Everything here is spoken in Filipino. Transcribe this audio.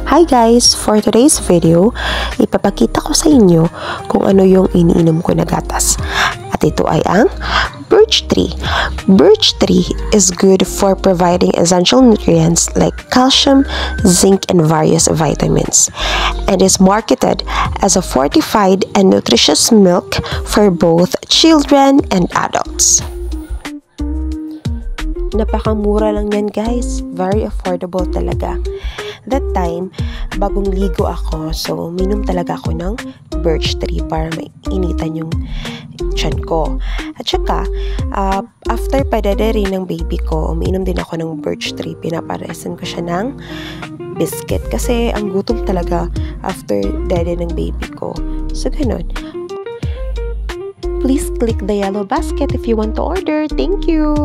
Hi guys! For today's video, ipapakita ko sa inyo kung ano yung iniinom ko na gatas. At ito ay ang birch tree. Birch tree is good for providing essential nutrients like calcium, zinc, and various vitamins. And is marketed as a fortified and nutritious milk for both children and adults. Napakamura lang yan guys. Very affordable talaga. That time, bagong ligo ako, so minom talaga ako ng birch tree para mainitan yung tiyan ko. At saka, after padadari ng baby ko, umiinom din ako ng birch tree. Pinaparesan ko siya ng biscuit kasi ang gutom talaga after dede ng baby ko. So, ganun. Please click the yellow basket if you want to order. Thank you!